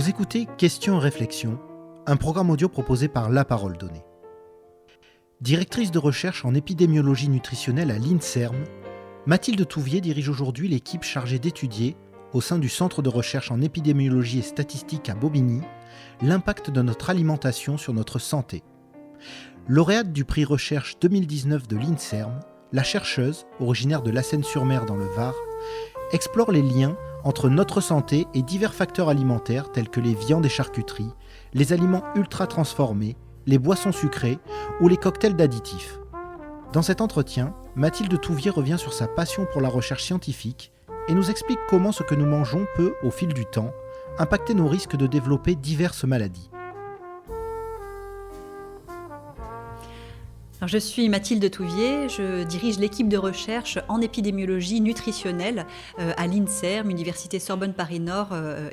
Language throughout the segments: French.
Vous écoutez Questions et réflexions, un programme audio proposé par La Parole Donnée. Directrice de recherche en épidémiologie nutritionnelle à l'INSERM, Mathilde Touvier dirige aujourd'hui l'équipe chargée d'étudier, au sein du Centre de recherche en épidémiologie et statistique à Bobigny, l'impact de notre alimentation sur notre santé. Lauréate du prix Recherche 2019 de l'INSERM, la chercheuse, originaire de La Seyne-sur-Mer dans le Var, explore les liens entre notre santé et divers facteurs alimentaires tels que les viandes et charcuteries, les aliments ultra transformés, les boissons sucrées ou les cocktails d'additifs. Dans cet entretien, Mathilde Touvier revient sur sa passion pour la recherche scientifique et nous explique comment ce que nous mangeons peut, au fil du temps, impacter nos risques de développer diverses maladies. Alors, je suis Mathilde Touvier, je dirige l'équipe de recherche en épidémiologie nutritionnelle à l'INSERM, Université Sorbonne Paris-Nord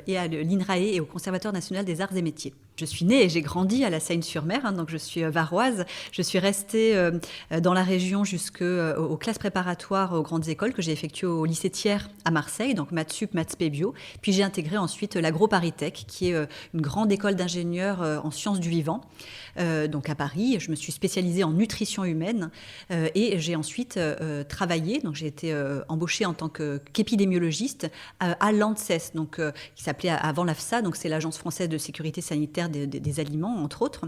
et à l'INRAE et au Conservatoire national des arts et métiers. Je suis née et j'ai grandi à La Seyne-sur-Mer, donc je suis varoise. Je suis restée dans la région jusqu'aux classes préparatoires aux grandes écoles que j'ai effectuées au lycée Thiers à Marseille, donc maths sup, maths spé bio. Puis j'ai intégré ensuite l'AgroParisTech, qui est une grande école d'ingénieurs en sciences du vivant, donc à Paris. Je me suis spécialisée en nutrition humaine et j'ai ensuite travaillé. Donc j'ai été embauchée en tant qu'épidémiologiste à l'ANSES, donc qui s'appelait avant l'AFSA, donc c'est l'Agence française de sécurité sanitaire des aliments, entre autres.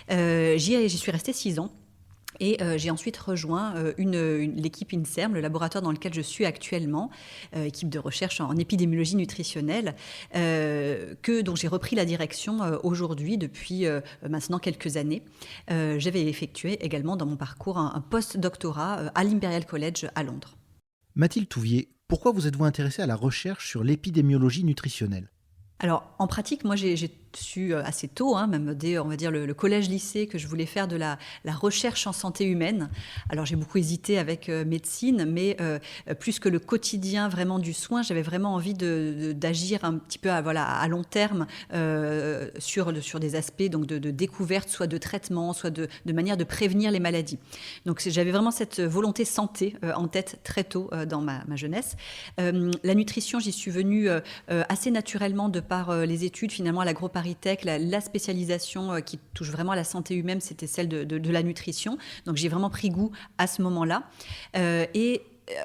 J'y suis restée 6 ans. Et j'ai ensuite rejoint l'équipe INSERM, le laboratoire dans lequel je suis actuellement, équipe de recherche en épidémiologie nutritionnelle, dont j'ai repris la direction aujourd'hui depuis maintenant quelques années. J'avais effectué également dans mon parcours un post-doctorat à l'Imperial College à Londres. Mathilde Touvier, pourquoi vous êtes-vous intéressée à la recherche sur l'épidémiologie nutritionnelle ? Alors, en pratique, moi, j'ai su assez tôt, même dès, on va dire, le collège-lycée, que je voulais faire de la recherche en santé humaine. Alors, j'ai beaucoup hésité avec médecine, mais plus que le quotidien vraiment du soin, j'avais vraiment envie d'agir un petit peu à long terme sur des aspects donc de découverte, soit de traitement, soit de manière de prévenir les maladies. Donc, j'avais vraiment cette volonté santé en tête très tôt dans ma jeunesse. La nutrition, j'y suis venue assez naturellement de par les études, finalement, à l'AgroParisTech, la spécialisation qui touche vraiment à la santé humaine, c'était celle de la nutrition. Donc, j'ai vraiment pris goût à ce moment-là.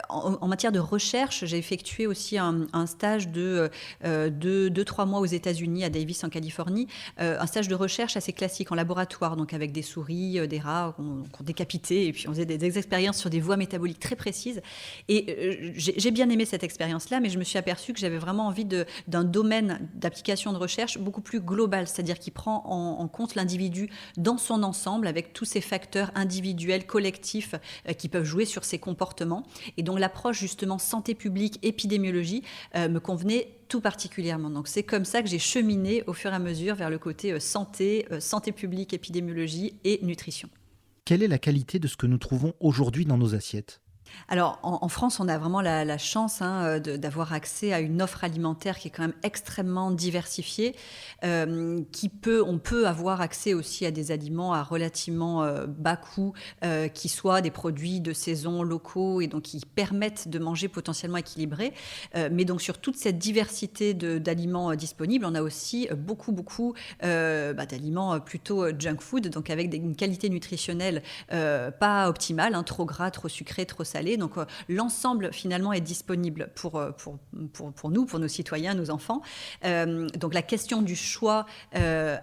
En matière de recherche, j'ai effectué aussi un stage de 2-3 mois aux États-Unis, à Davis, en Californie, un stage de recherche assez classique en laboratoire, donc avec des souris, des rats qu'on décapitait, et puis on faisait des expériences sur des voies métaboliques très précises. Et j'ai bien aimé cette expérience-là, mais je me suis aperçue que j'avais vraiment envie d'un domaine d'application de recherche beaucoup plus global, c'est-à-dire qui prend en compte l'individu dans son ensemble, avec tous ces facteurs individuels, collectifs, qui peuvent jouer sur ses comportements. Et donc l'approche justement santé publique, épidémiologie me convenait tout particulièrement. Donc c'est comme ça que j'ai cheminé au fur et à mesure vers le côté santé publique, épidémiologie et nutrition. Quelle est la qualité de ce que nous trouvons aujourd'hui dans nos assiettes ? Alors, en France, on a vraiment la chance d'avoir accès à une offre alimentaire qui est quand même extrêmement diversifiée. On peut avoir accès aussi à des aliments à relativement bas coût, qui soient des produits de saison locaux et donc qui permettent de manger potentiellement équilibré. Mais donc, sur toute cette diversité d'aliments disponibles, on a aussi beaucoup d'aliments plutôt junk food, donc avec une qualité nutritionnelle pas optimale, trop gras, trop sucré, trop salé. Donc l'ensemble finalement est disponible pour nous, pour nos citoyens, nos enfants. Donc la question du choix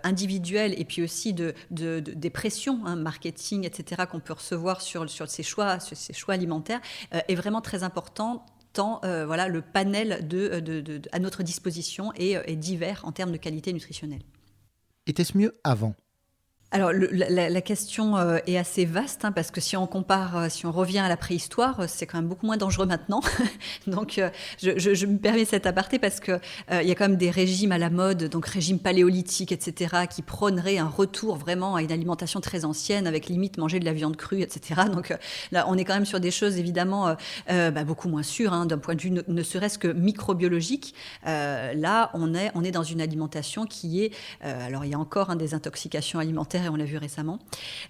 individuel et puis aussi des pressions marketing, etc., qu'on peut recevoir sur ces choix alimentaires est vraiment très important. Tant le panel à notre disposition est divers en termes de qualité nutritionnelle. Était-ce mieux avant ? Alors la question est assez vaste, parce que si on compare, si on revient à la préhistoire, c'est quand même beaucoup moins dangereux maintenant. Donc je me permets cet aparté parce que il y a quand même des régimes à la mode, donc régime paléolithique, etc., qui prôneraient un retour vraiment à une alimentation très ancienne, avec limite manger de la viande crue, etc. Donc là, on est quand même sur des choses évidemment beaucoup moins sûres, d'un point de vue ne serait-ce que microbiologique. Là, on est dans une alimentation qui est, alors il y a encore des intoxications alimentaires alimentaire et on l'a vu récemment.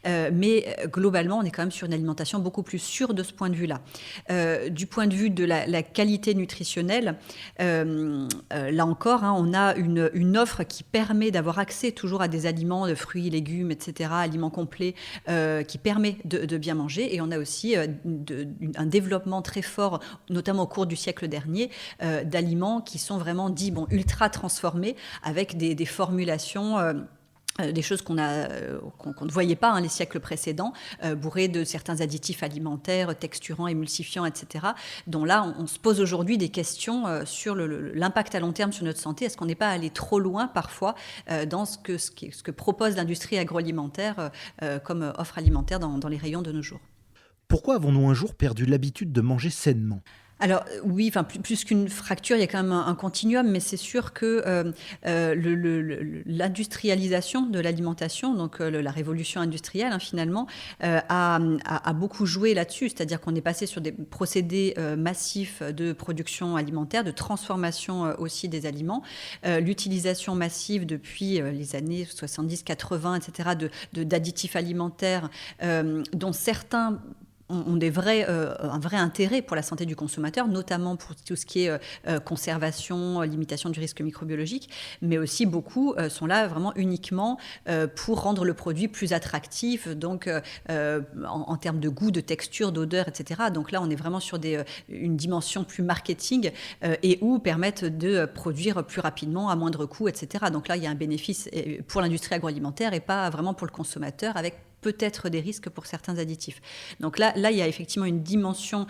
Mais globalement, on est quand même sur une alimentation beaucoup plus sûre de ce point de vue-là. Du point de vue de la qualité nutritionnelle, là encore, on a une offre qui permet d'avoir accès toujours à des aliments, de fruits, légumes, etc., aliments complets, qui permet de bien manger. Et on a aussi un développement très fort, notamment au cours du siècle dernier, d'aliments qui sont vraiment dits ultra transformés, avec des formulations... des choses qu'on ne voyait pas les siècles précédents, bourrés de certains additifs alimentaires, texturants, émulsifiants, etc., dont là, on se pose aujourd'hui des questions sur l'impact à long terme sur notre santé. Est-ce qu'on n'est pas allé trop loin, parfois, dans ce que propose l'industrie agroalimentaire comme offre alimentaire dans les rayons de nos jours? Pourquoi avons-nous un jour perdu l'habitude de manger sainement ? Alors oui, plus qu'une fracture, il y a quand même un continuum, mais c'est sûr que l'industrialisation de l'alimentation, donc la révolution industrielle finalement, a beaucoup joué là-dessus. C'est-à-dire qu'on est passé sur des procédés massifs de production alimentaire, de transformation aussi des aliments, l'utilisation massive depuis les années 70-80, etc., d'additifs alimentaires dont certains ont un vrai intérêt pour la santé du consommateur, notamment pour tout ce qui est conservation, limitation du risque microbiologique, mais aussi beaucoup sont là vraiment uniquement pour rendre le produit plus attractif, donc en termes de goût, de texture, d'odeur, etc. Donc là, on est vraiment sur une dimension plus marketing et où permettent de produire plus rapidement, à moindre coût, etc. Donc là, il y a un bénéfice pour l'industrie agroalimentaire et pas vraiment pour le consommateur, avec peut-être des risques pour certains additifs. Donc là, il y a effectivement une dimension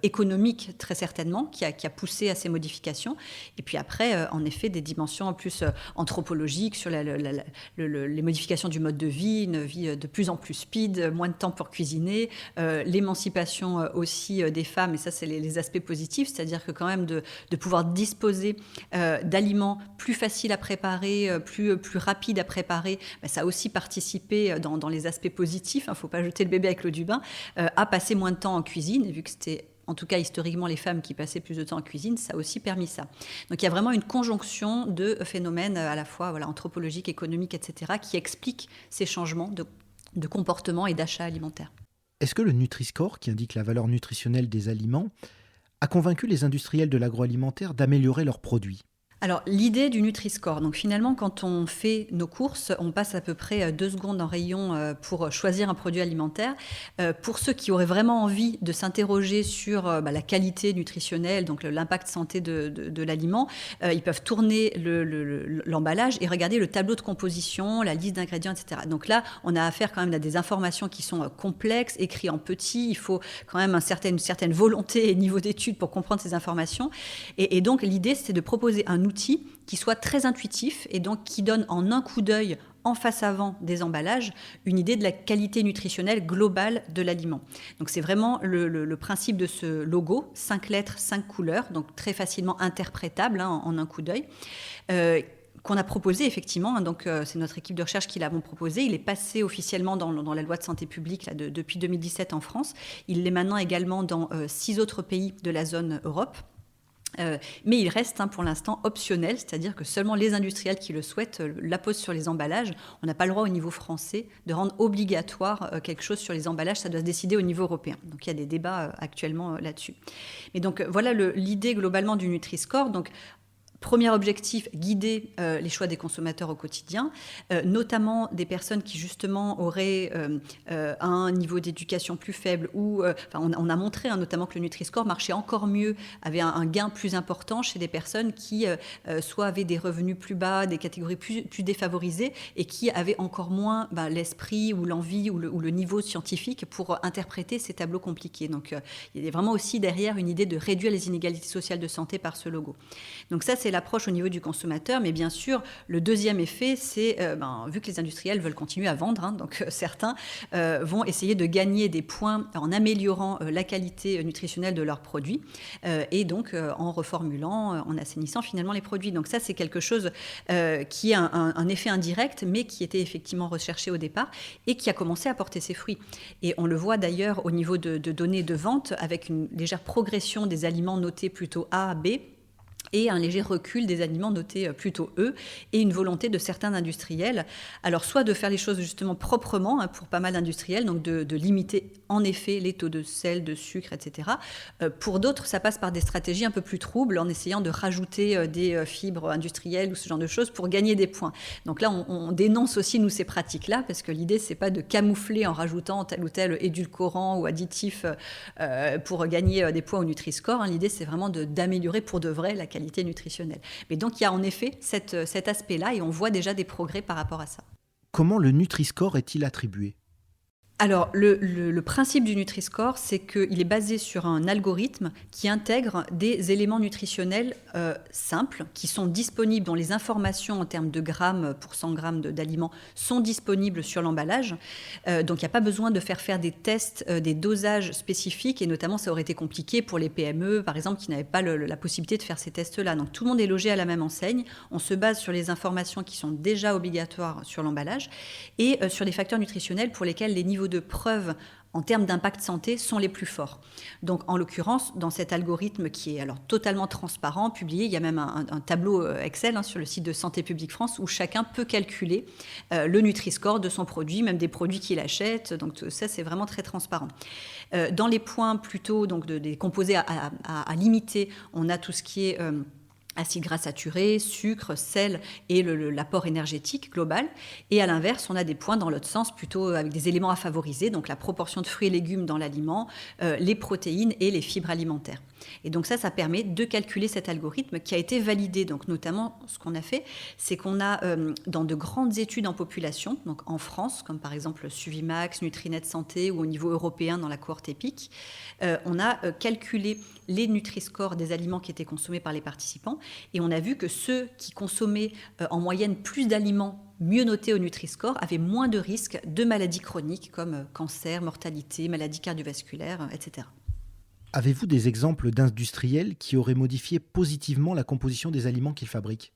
économique, très certainement, qui a poussé à ces modifications. Et puis après, en effet, des dimensions en plus anthropologiques sur les modifications du mode de vie, une vie de plus en plus speed, moins de temps pour cuisiner, l'émancipation aussi des femmes, et ça, c'est les aspects positifs, c'est-à-dire que quand même de pouvoir disposer d'aliments plus faciles à préparer, plus rapides à préparer, ça a aussi participé dans les aspects positifs, il ne faut pas jeter le bébé avec l'eau du bain, à passer moins de temps en cuisine, et vu que c'était en tout cas historiquement les femmes qui passaient plus de temps en cuisine, ça a aussi permis ça. Donc il y a vraiment une conjonction de phénomènes à la fois anthropologiques, économiques, etc., qui expliquent ces changements de comportement et d'achat alimentaire. Est-ce que le Nutri-Score, qui indique la valeur nutritionnelle des aliments, a convaincu les industriels de l'agroalimentaire d'améliorer leurs produits ? Alors, l'idée du Nutri-Score, donc finalement, quand on fait nos courses, on passe à peu près 2 secondes en rayon pour choisir un produit alimentaire. Pour ceux qui auraient vraiment envie de s'interroger sur la qualité nutritionnelle, donc l'impact santé de l'aliment, ils peuvent tourner l'emballage et regarder le tableau de composition, la liste d'ingrédients, etc. Donc là, on a affaire quand même à des informations qui sont complexes, écrites en petit. Il faut quand même une certaine volonté et niveau d'étude pour comprendre ces informations. Et donc, l'idée, c'est de proposer un outil qui soit très intuitif et donc qui donne en un coup d'œil, en face avant des emballages, une idée de la qualité nutritionnelle globale de l'aliment. Donc c'est vraiment le principe de ce logo, 5 lettres, 5 couleurs, donc très facilement interprétable en un coup d'œil. Qu'on a proposé effectivement, donc c'est notre équipe de recherche qui l'avons proposé. Il est passé officiellement dans la loi de santé publique depuis 2017 en France. Il l'est maintenant également dans 6 autres pays de la zone Europe. Mais il reste pour l'instant optionnel, c'est-à-dire que seulement les industriels qui le souhaitent l'apposent sur les emballages. On n'a pas le droit au niveau français de rendre obligatoire quelque chose sur les emballages, ça doit se décider au niveau européen. Donc il y a des débats actuellement là-dessus. Et donc voilà l'idée globalement du Nutri-Score. Donc, premier objectif, guider les choix des consommateurs au quotidien, notamment des personnes qui justement auraient un niveau d'éducation plus faible ou on a montré notamment que le Nutri-Score marchait encore mieux, avait un gain plus important chez des personnes qui soit avaient des revenus plus bas, des catégories plus défavorisées et qui avaient encore moins l'esprit ou l'envie ou le niveau scientifique pour interpréter ces tableaux compliqués. Donc il y a vraiment aussi derrière une idée de réduire les inégalités sociales de santé par ce logo. Donc ça, c'est l'approche au niveau du consommateur, mais bien sûr, le deuxième effet, c'est, vu que les industriels veulent continuer à vendre, donc certains vont essayer de gagner des points en améliorant la qualité nutritionnelle de leurs produits et donc en reformulant, en assainissant finalement les produits. Donc ça, c'est quelque chose qui a un effet indirect, mais qui était effectivement recherché au départ et qui a commencé à porter ses fruits. Et on le voit d'ailleurs au niveau de données de vente, avec une légère progression des aliments notés plutôt A, B, et un léger recul des aliments notés plutôt E, et une volonté de certains industriels, alors soit de faire les choses justement proprement, pour pas mal d'industriels, donc de limiter en effet les taux de sel, de sucre, etc. Pour d'autres, ça passe par des stratégies un peu plus troubles, en essayant de rajouter des fibres industrielles ou ce genre de choses pour gagner des points. Donc là, on dénonce aussi, nous, ces pratiques-là, parce que l'idée, c'est pas de camoufler en rajoutant tel ou tel édulcorant ou additif pour gagner des points au Nutri-Score. L'idée, c'est vraiment d'améliorer pour de vrai la qualité nutritionnelle. Mais donc, il y a en effet cet aspect-là et on voit déjà des progrès par rapport à ça. Comment le Nutri-Score est-il attribué ? Alors, le principe du Nutri-Score, c'est qu'il est basé sur un algorithme qui intègre des éléments nutritionnels simples, qui sont disponibles, dont les informations en termes de grammes pour 100 grammes d'aliments sont disponibles sur l'emballage. Donc, il n'y a pas besoin de faire des tests, des dosages spécifiques, et notamment, ça aurait été compliqué pour les PME, par exemple, qui n'avaient pas la possibilité de faire ces tests-là. Donc, tout le monde est logé à la même enseigne. On se base sur les informations qui sont déjà obligatoires sur l'emballage et sur des facteurs nutritionnels pour lesquels les niveaux de preuve en termes d'impact santé sont les plus forts. Donc, en l'occurrence, dans cet algorithme qui est alors totalement transparent, publié, il y a même un tableau Excel sur le site de Santé publique France où chacun peut calculer le Nutri-Score de son produit, même des produits qu'il achète. Donc, ça, c'est vraiment très transparent. Dans les points plutôt donc des composés à limiter, on a tout ce qui est acides gras saturés, sucre, sel et l'apport énergétique global. Et à l'inverse, on a des points dans l'autre sens, plutôt avec des éléments à favoriser, donc la proportion de fruits et légumes dans l'aliment, les protéines et les fibres alimentaires. Et donc ça permet de calculer cet algorithme qui a été validé. Donc notamment, ce qu'on a fait, c'est qu'on a, dans de grandes études en population, donc en France, comme par exemple Suvimax, Nutrinet Santé ou au niveau européen dans la cohorte EPIC, on a calculé les Nutri-Score des aliments qui étaient consommés par les participants. Et on a vu que ceux qui consommaient en moyenne plus d'aliments mieux notés au Nutri-Score avaient moins de risques de maladies chroniques comme cancer, mortalité, maladies cardiovasculaires, etc. Avez-vous des exemples d'industriels qui auraient modifié positivement la composition des aliments qu'ils fabriquent ?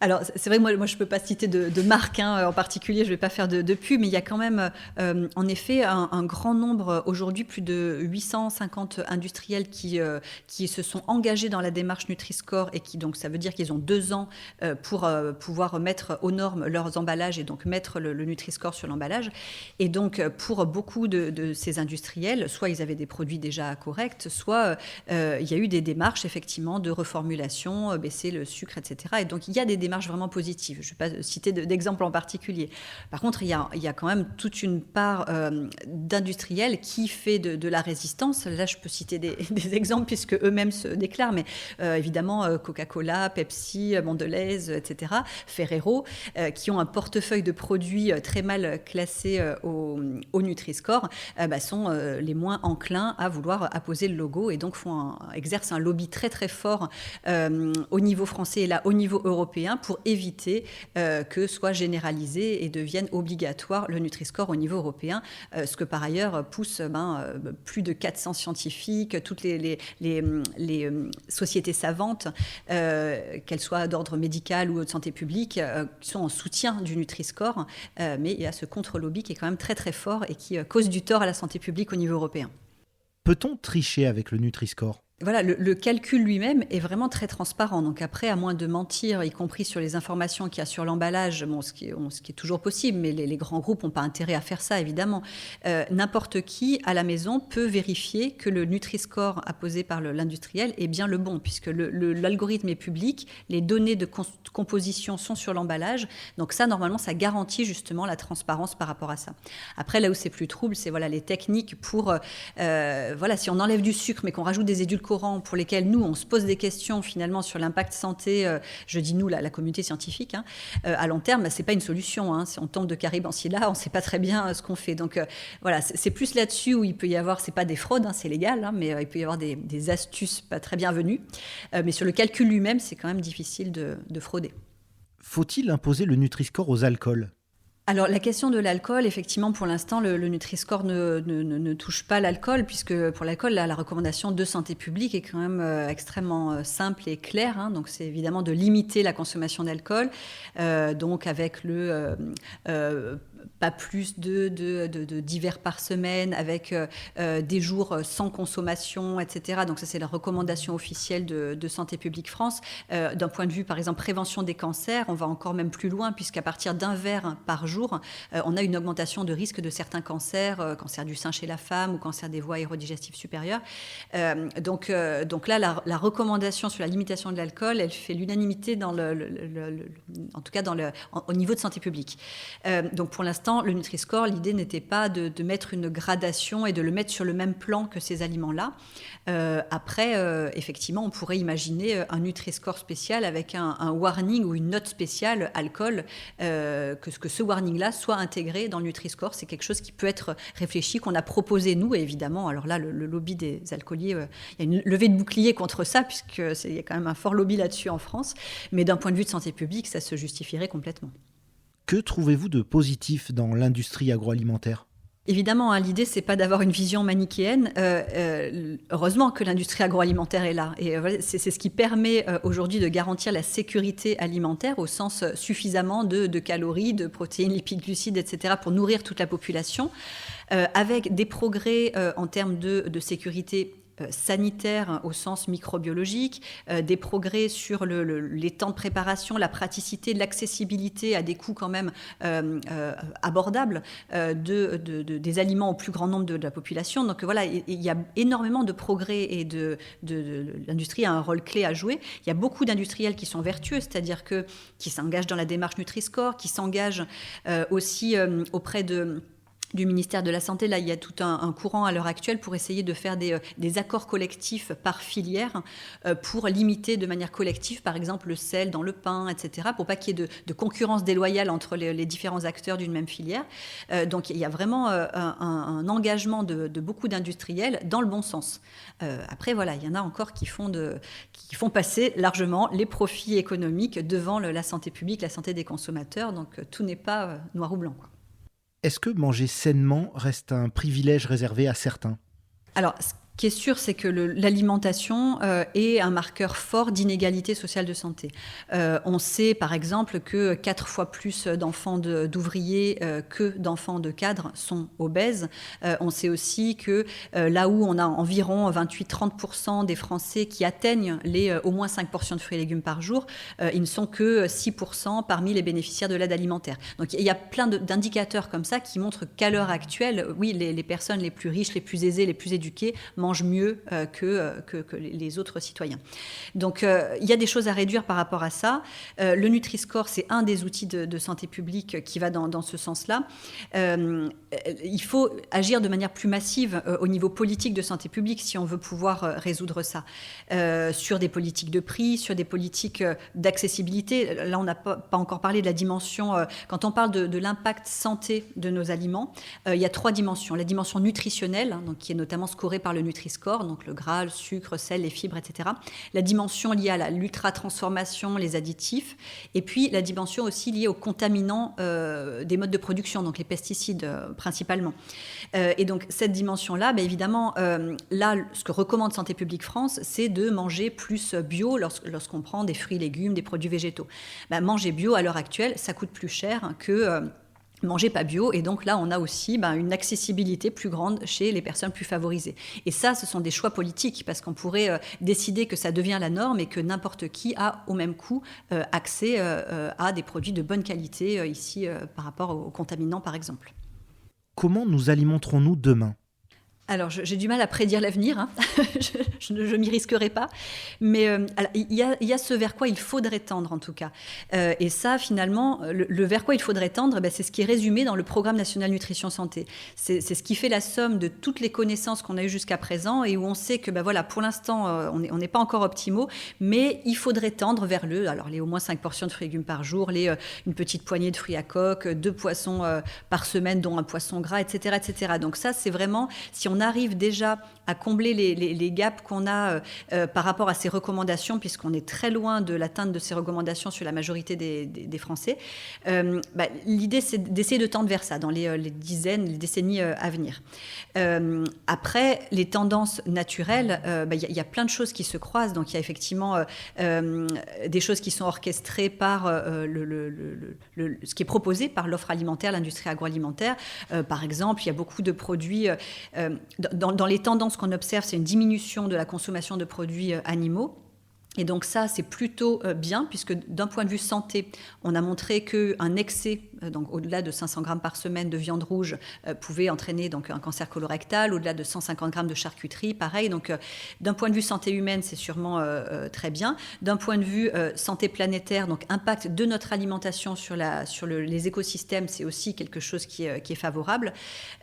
Alors, c'est vrai que moi je ne peux pas citer de marque en particulier, je ne vais pas faire de pub, mais il y a quand même, en effet, un grand nombre, aujourd'hui, plus de 850 industriels qui se sont engagés dans la démarche Nutri-Score et qui, donc, ça veut dire qu'ils ont 2 ans pour pouvoir mettre aux normes leurs emballages et donc mettre le Nutri-Score sur l'emballage. Et donc, pour beaucoup de ces industriels, soit ils avaient des produits déjà corrects, soit il y a eu des démarches, effectivement, de reformulation, baisser le sucre, etc. Et donc, il y a des démarches vraiment positives. Je ne vais pas citer d'exemple en particulier. Par contre, il y a quand même toute une part d'industriels qui fait de la résistance. Là, je peux citer des exemples puisque eux-mêmes se déclarent, mais évidemment, Coca-Cola, Pepsi, Mondelez, etc., Ferrero, qui ont un portefeuille de produits très mal classés au Nutri-Score, sont les moins enclins à vouloir apposer le logo et donc exercent un lobby très très fort au niveau français et là au niveau européen pour éviter que soit généralisé et devienne obligatoire le Nutri-Score au niveau européen, ce que par ailleurs pousse plus de 400 scientifiques, toutes les sociétés savantes, qu'elles soient d'ordre médical ou de santé publique, qui sont en soutien du Nutri-Score, mais il y a ce contre-lobby qui est quand même très très fort et qui cause du tort à la santé publique au niveau européen. Peut-on tricher avec le Nutri-Score ? Voilà, le calcul lui-même est vraiment très transparent. Donc après, à moins de mentir, y compris sur les informations qu'il y a sur l'emballage, ce qui est toujours possible, mais les grands groupes n'ont pas intérêt à faire ça, évidemment. N'importe qui, à la maison, peut vérifier que le Nutri-Score apposé par l'industriel est bien le bon, puisque l'algorithme est public, les données de composition sont sur l'emballage. Donc ça, normalement, ça garantit justement la transparence par rapport à ça. Après, là où c'est plus trouble, c'est les techniques pour... si on enlève du sucre, mais qu'on rajoute des édulcorants pour lesquels nous, on se pose des questions finalement sur l'impact santé, je dis nous, la communauté scientifique, à long terme, c'est pas une solution. Si on tombe de Caribe en Scylla, on sait pas très bien ce qu'on fait. Donc c'est plus là-dessus où il peut y avoir, c'est pas des fraudes, c'est légal, mais il peut y avoir des astuces pas très bienvenues. Mais sur le calcul lui-même, c'est quand même difficile de frauder. Faut-il imposer le Nutri-Score aux alcools ? Alors la question de l'alcool, effectivement, pour l'instant, le Nutri-Score ne touche pas l'alcool, puisque pour l'alcool, la recommandation de santé publique est quand même extrêmement simple et claire. Donc c'est évidemment de limiter la consommation d'alcool, donc avec pas plus de divers par semaine, avec des jours sans consommation, etc. Donc ça, c'est la recommandation officielle de Santé publique France. D'un point de vue, par exemple, prévention des cancers, on va encore même plus loin, puisqu'à partir d'un verre par jour, on a une augmentation de risque de certains cancers, cancer du sein chez la femme ou cancer des voies aérodigestives supérieures. Donc là, la recommandation sur la limitation de l'alcool, elle fait l'unanimité en tout cas au niveau de santé publique. Donc pour l'instant, le Nutri-Score, l'idée n'était pas de mettre une gradation et de le mettre sur le même plan que ces aliments-là. Après, effectivement, on pourrait imaginer un Nutri-Score spécial avec un warning ou une note spéciale alcool, que ce warning-là soit intégré dans le Nutri-Score. C'est quelque chose qui peut être réfléchi, qu'on a proposé nous, et évidemment, alors là, le lobby des alcooliers, il y a une levée de bouclier contre ça, puisqu'il y a quand même un fort lobby là-dessus en France, mais d'un point de vue de santé publique, ça se justifierait complètement. Que trouvez-vous de positif dans l'industrie agroalimentaire ? Évidemment, l'idée, c'est pas d'avoir une vision manichéenne. Heureusement que l'industrie agroalimentaire est là. Et c'est ce qui permet aujourd'hui de garantir la sécurité alimentaire au sens suffisamment de calories, de protéines, lipides, glucides, etc. pour nourrir toute la population, avec des progrès en termes de sécurité sanitaire au sens microbiologique, des progrès sur les temps de préparation, la praticité, l'accessibilité à des coûts quand même abordables des aliments au plus grand nombre de la population. Donc voilà, il y a énormément de progrès et l'industrie a un rôle clé à jouer. Il y a beaucoup d'industriels qui sont vertueux, c'est-à-dire qui s'engagent dans la démarche Nutri-Score, qui s'engagent aussi auprès du ministère de la Santé. Là, il y a tout un courant à l'heure actuelle pour essayer de faire des accords collectifs par filière pour limiter de manière collective, par exemple, le sel dans le pain, etc., pour pas qu'il y ait de concurrence déloyale entre les différents acteurs d'une même filière. Donc, il y a vraiment un engagement de beaucoup d'industriels dans le bon sens. Après, voilà, il y en a encore qui font passer largement les profits économiques devant la santé publique, la santé des consommateurs. Donc, tout n'est pas noir ou blanc, quoi. Est-ce que manger sainement reste un privilège réservé à certains ? Alors, ce qui est sûr, c'est que l'alimentation est un marqueur fort d'inégalité sociale de santé. On sait, par exemple, que 4 fois plus d'enfants d'ouvriers que d'enfants de cadres sont obèses. On sait aussi que là où on a environ 28-30% des Français qui atteignent les au moins 5 portions de fruits et légumes par jour, ils ne sont que 6% parmi les bénéficiaires de l'aide alimentaire. Donc il y a plein d'indicateurs comme ça qui montrent qu'à l'heure actuelle, oui, les personnes les plus riches, les plus aisées, les plus éduquées mangent mieux que les autres citoyens. Donc, il y a des choses à réduire par rapport à ça. Le Nutri-Score, c'est un des outils de santé publique qui va dans ce sens-là. Il faut agir de manière plus massive au niveau politique de santé publique si on veut pouvoir résoudre ça. Sur des politiques de prix, sur des politiques d'accessibilité. Là, on n'a pas encore parlé de la dimension... quand on parle de l'impact santé de nos aliments, il y a 3 dimensions. La dimension nutritionnelle, donc, qui est notamment scorée par le Nutri-Score, donc le gras, le sucre, sel, les fibres, etc. La dimension liée à l'ultra-transformation, les additifs, et puis la dimension aussi liée aux contaminants des modes de production, donc les pesticides principalement. Et donc cette dimension-là, évidemment, là, ce que recommande Santé publique France, c'est de manger plus bio lorsqu'on prend des fruits, légumes, des produits végétaux. Manger bio, à l'heure actuelle, ça coûte plus cher que... manger pas bio, et donc là on a aussi une accessibilité plus grande chez les personnes plus favorisées. Et ça, ce sont des choix politiques, parce qu'on pourrait décider que ça devient la norme et que n'importe qui a au même coût accès à des produits de bonne qualité ici par rapport aux contaminants par exemple. Comment nous alimenterons-nous demain ? Alors, j'ai du mal à prédire l'avenir, hein. je ne m'y risquerai pas, mais il y a ce vers quoi il faudrait tendre en tout cas. Et ça, finalement, le vers quoi il faudrait tendre, c'est ce qui est résumé dans le Programme national nutrition santé. C'est ce qui fait la somme de toutes les connaissances qu'on a eues jusqu'à présent et où on sait que voilà, pour l'instant, on n'est pas encore optimaux, mais il faudrait tendre vers les au moins 5 portions de fruits et légumes par jour, une petite poignée de fruits à coque, 2 poissons par semaine, dont un poisson gras, etc., etc. Donc ça, c'est vraiment, si on arrive déjà à combler les gaps qu'on a par rapport à ces recommandations, puisqu'on est très loin de l'atteinte de ces recommandations sur la majorité des Français. L'idée, c'est d'essayer de tendre vers ça dans les décennies à venir. Après, les tendances naturelles, y a plein de choses qui se croisent. Donc, il y a effectivement des choses qui sont orchestrées par ce qui est proposé par l'offre alimentaire, l'industrie agroalimentaire. Par exemple, il y a beaucoup de produits... dans les tendances qu'on observe, c'est une diminution de la consommation de produits animaux. Et donc ça, c'est plutôt bien, puisque d'un point de vue santé, on a montré qu'un excès, donc au-delà de 500 grammes par semaine de viande rouge, pouvait entraîner donc un cancer colorectal, au-delà de 150 grammes de charcuterie, pareil. Donc d'un point de vue santé humaine, c'est sûrement très bien. D'un point de vue santé planétaire, donc impact de notre alimentation sur les écosystèmes, c'est aussi quelque chose qui est favorable.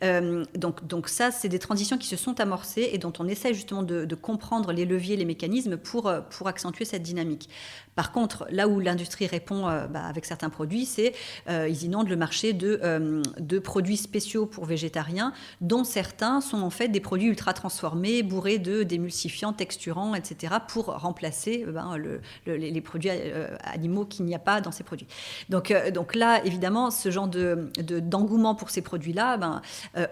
Donc ça, c'est des transitions qui se sont amorcées et dont on essaie justement de comprendre les leviers, les mécanismes pour accentuer cette dynamique. Par contre, là où l'industrie répond avec certains produits, c'est ils inondent le marché de produits spéciaux pour végétariens, dont certains sont en fait des produits ultra transformés, bourrés d'émulsifiants, texturants, etc., pour remplacer les produits animaux qu'il n'y a pas dans ces produits. Donc là, évidemment, ce genre d'engouement pour ces produits-là,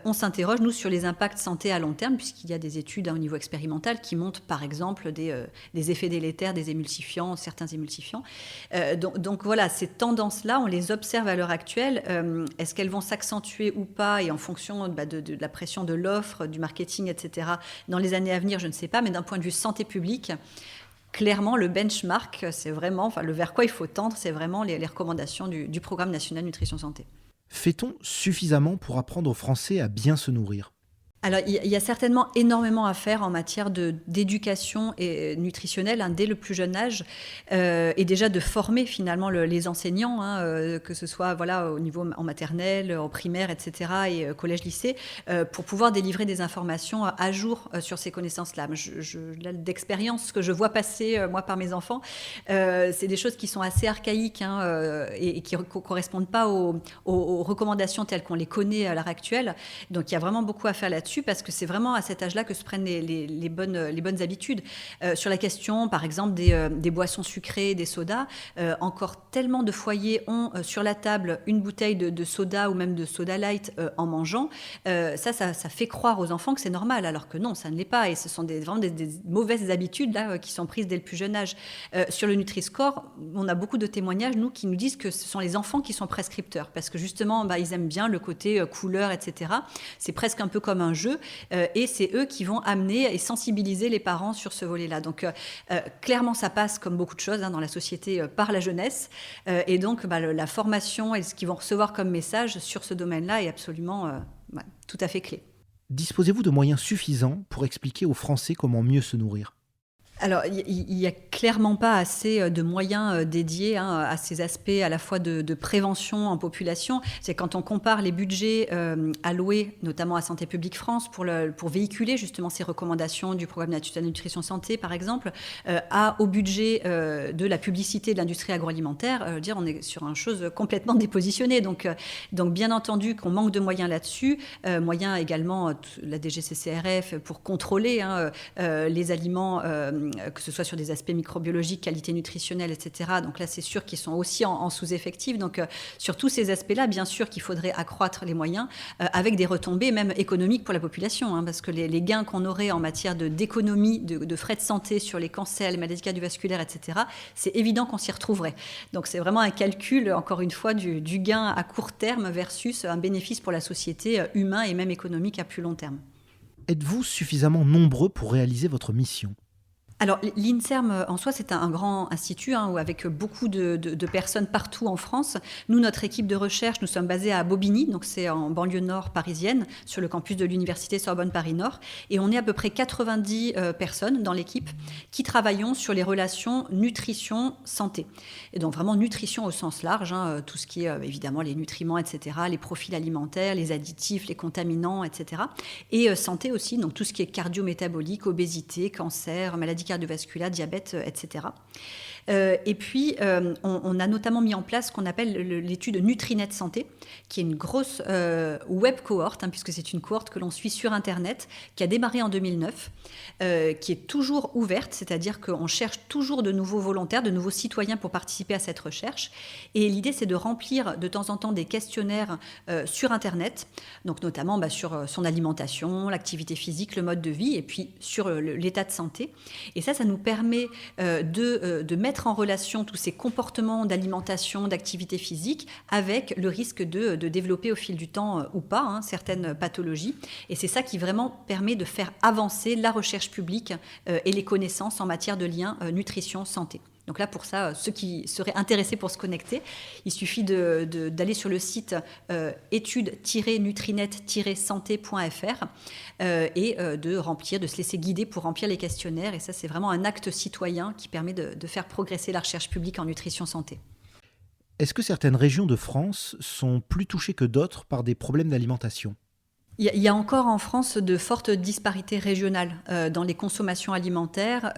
on s'interroge, nous, sur les impacts santé à long terme, puisqu'il y a des études au niveau expérimental qui montrent, par exemple, des effets délétères des émulsifiants, certains émulsifiants. Donc voilà, ces tendances-là, on les observe à l'heure actuelle. Est-ce qu'elles vont s'accentuer ou pas, et en fonction de la pression de l'offre, du marketing, etc., dans les années à venir, je ne sais pas, mais d'un point de vue santé publique, clairement, le benchmark, c'est vraiment, le vers quoi il faut tendre, c'est vraiment les recommandations du Programme national nutrition santé. Fait-on suffisamment pour apprendre aux Français à bien se nourrir ? Alors, il y a certainement énormément à faire en matière d'éducation nutritionnelle dès le plus jeune âge, et déjà de former finalement les enseignants, que ce soit au niveau en maternelle, en primaire, etc., et collège-lycée, pour pouvoir délivrer des informations à jour sur ces connaissances-là. D'expérience, ce que je vois passer, moi, par mes enfants, c'est des choses qui sont assez archaïques et qui ne correspondent pas aux recommandations telles qu'on les connaît à l'heure actuelle. Donc, il y a vraiment beaucoup à faire là-dessus, parce que c'est vraiment à cet âge-là que se prennent les bonnes habitudes. Sur la question, par exemple, des boissons sucrées, des sodas, encore tellement de foyers ont sur la table une bouteille de soda ou même de soda light en mangeant. Ça fait croire aux enfants que c'est normal, alors que non, ça ne l'est pas. Et ce sont vraiment des mauvaises habitudes là, qui sont prises dès le plus jeune âge. Sur le Nutri-Score, on a beaucoup de témoignages, nous, qui nous disent que ce sont les enfants qui sont prescripteurs, parce que justement, ils aiment bien le côté couleur, etc. C'est presque un peu comme un jeu, et c'est eux qui vont amener et sensibiliser les parents sur ce volet-là. Donc clairement, ça passe comme beaucoup de choses dans la société par la jeunesse, et donc la formation et ce qu'ils vont recevoir comme message sur ce domaine-là est absolument tout à fait clé. Disposez-vous de moyens suffisants pour expliquer aux Français comment mieux se nourrir ? Alors, il n'y a clairement pas assez de moyens dédiés à ces aspects à la fois de prévention en population. C'est quand on compare les budgets alloués, notamment à Santé publique France, pour véhiculer justement ces recommandations du Programme national nutrition santé, par exemple, au budget de la publicité de l'industrie agroalimentaire, on est sur une chose complètement dépositionnée. Donc bien entendu qu'on manque de moyens là-dessus, moyens également, la DGCCRF, pour contrôler les aliments, que ce soit sur des aspects microbiologiques, qualité nutritionnelle, etc. Donc là, c'est sûr qu'ils sont aussi en sous-effectif. Donc sur tous ces aspects-là, bien sûr qu'il faudrait accroître les moyens avec des retombées même économiques pour la population, parce que les gains qu'on aurait en matière d'économie, de frais de santé sur les cancers, les maladies cardiovasculaires, etc., c'est évident qu'on s'y retrouverait. Donc c'est vraiment un calcul, encore une fois, du gain à court terme versus un bénéfice pour la société humain et même économique à plus long terme. Êtes-vous suffisamment nombreux pour réaliser votre mission ? Alors, l'INSERM, en soi, c'est un grand institut avec beaucoup de personnes partout en France. Nous, notre équipe de recherche, nous sommes basés à Bobigny, donc c'est en banlieue nord parisienne, sur le campus de l'Université Sorbonne Paris-Nord. Et on est à peu près 90 personnes dans l'équipe qui travaillons sur les relations nutrition-santé. Et donc, vraiment nutrition au sens large, tout ce qui est évidemment les nutriments, etc., les profils alimentaires, les additifs, les contaminants, etc. Et santé aussi, donc tout ce qui est cardio-métabolique, obésité, cancer, maladies cardiovasculaires, diabète, etc. Et puis, on a notamment mis en place ce qu'on appelle l'étude Nutrinet Santé, qui est une grosse web cohorte, puisque c'est une cohorte que l'on suit sur Internet, qui a démarré en 2009, qui est toujours ouverte, c'est-à-dire qu'on cherche toujours de nouveaux volontaires, de nouveaux citoyens pour participer à cette recherche. Et l'idée, c'est de remplir de temps en temps des questionnaires sur Internet, donc notamment sur son alimentation, l'activité physique, le mode de vie, et puis sur l'état de santé. Et ça nous permet de mettre en relation tous ces comportements d'alimentation, d'activité physique, avec le risque de développer au fil du temps ou pas certaines pathologies. Et c'est ça qui vraiment permet de faire avancer la recherche publique et les connaissances en matière de lien nutrition-santé. Donc là, pour ça, ceux qui seraient intéressés pour se connecter, il suffit d'aller sur le site études-nutrinet-santé.fr et de se laisser guider pour remplir les questionnaires. Et ça, c'est vraiment un acte citoyen qui permet de faire progresser la recherche publique en nutrition-santé. Est-ce que certaines régions de France sont plus touchées que d'autres par des problèmes d'alimentation ? Il y a encore en France de fortes disparités régionales dans les consommations alimentaires,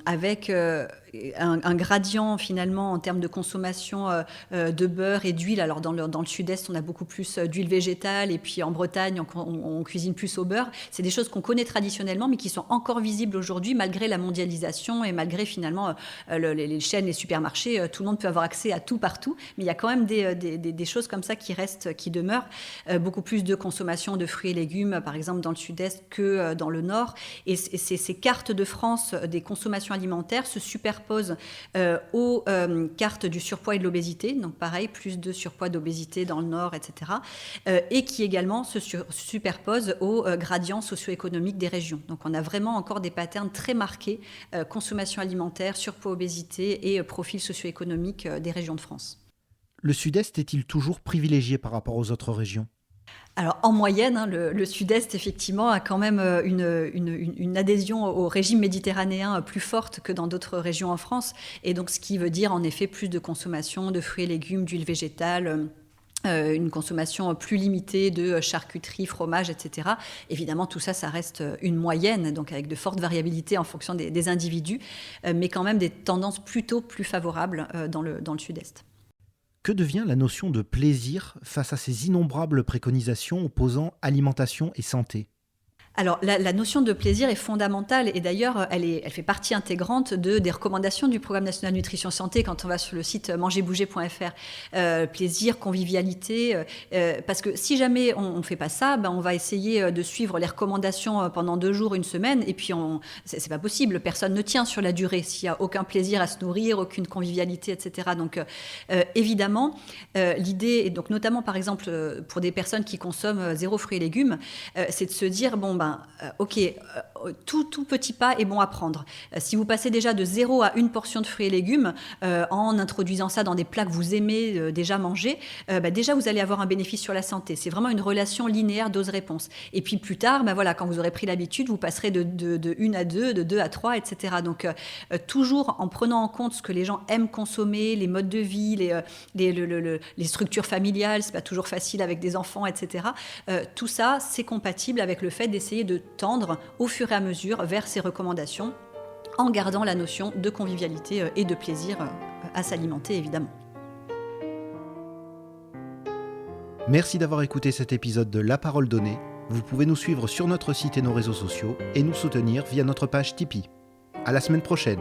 avec un gradient finalement en termes de consommation de beurre et d'huile. Alors dans le sud-est, on a beaucoup plus d'huile végétale, et puis en Bretagne, on cuisine plus au beurre. C'est des choses qu'on connaît traditionnellement, mais qui sont encore visibles aujourd'hui malgré la mondialisation et malgré finalement les chaînes, les supermarchés. Tout le monde peut avoir accès à tout partout, mais il y a quand même des choses comme ça qui restent, qui demeurent. Beaucoup plus de consommation de fruits et légumes, par exemple dans le sud-est, que dans le nord. Et ces cartes de France des consommations alimentaires se superposent aux cartes du surpoids et de l'obésité, donc pareil, plus de surpoids d'obésité dans le nord, etc., et qui également se superposent aux gradients socio-économiques des régions. Donc on a vraiment encore des patterns très marqués, consommation alimentaire, surpoids, obésité et profil socio-économique des régions de France. Le sud-est est-il toujours privilégié par rapport aux autres régions ? Alors en moyenne, le sud-est effectivement a quand même une adhésion au régime méditerranéen plus forte que dans d'autres régions en France, et donc ce qui veut dire en effet plus de consommation de fruits et légumes, d'huile végétale, une consommation plus limitée de charcuterie, fromage, etc. Évidemment, tout ça reste une moyenne, donc avec de fortes variabilités en fonction des individus, mais quand même des tendances plutôt plus favorables dans le sud-est. Que devient la notion de plaisir face à ces innombrables préconisations opposant alimentation et santé ? Alors, la notion de plaisir est fondamentale, et d'ailleurs, elle fait partie intégrante des recommandations du Programme national nutrition santé quand on va sur le site mangerbouger.fr. Plaisir, convivialité, parce que si jamais on ne fait pas ça, on va essayer de suivre les recommandations pendant 2 jours, 1 semaine, et puis c'est pas possible, personne ne tient sur la durée s'il n'y a aucun plaisir à se nourrir, aucune convivialité, etc. Donc, évidemment, l'idée, et donc notamment par exemple pour des personnes qui consomment 0 fruits et légumes, c'est de se dire, tout petit pas est bon à prendre. Si vous passez déjà de 0 à 1 portion de fruits et légumes, en introduisant ça dans des plats que vous aimez déjà manger, déjà vous allez avoir un bénéfice sur la santé. C'est vraiment une relation linéaire dose-réponse. Et puis plus tard, quand vous aurez pris l'habitude, vous passerez de 1 à 2, de 2 à 3, etc. Donc toujours en prenant en compte ce que les gens aiment consommer, les modes de vie, les structures familiales, c'est pas toujours facile avec des enfants, etc. Tout ça, c'est compatible avec le fait d'essayer de tendre au fur et à mesure vers ces recommandations, en gardant la notion de convivialité et de plaisir à s'alimenter, évidemment. Merci d'avoir écouté cet épisode de La Parole Donnée. Vous pouvez nous suivre sur notre site et nos réseaux sociaux et nous soutenir via notre page Tipeee. À la semaine prochaine.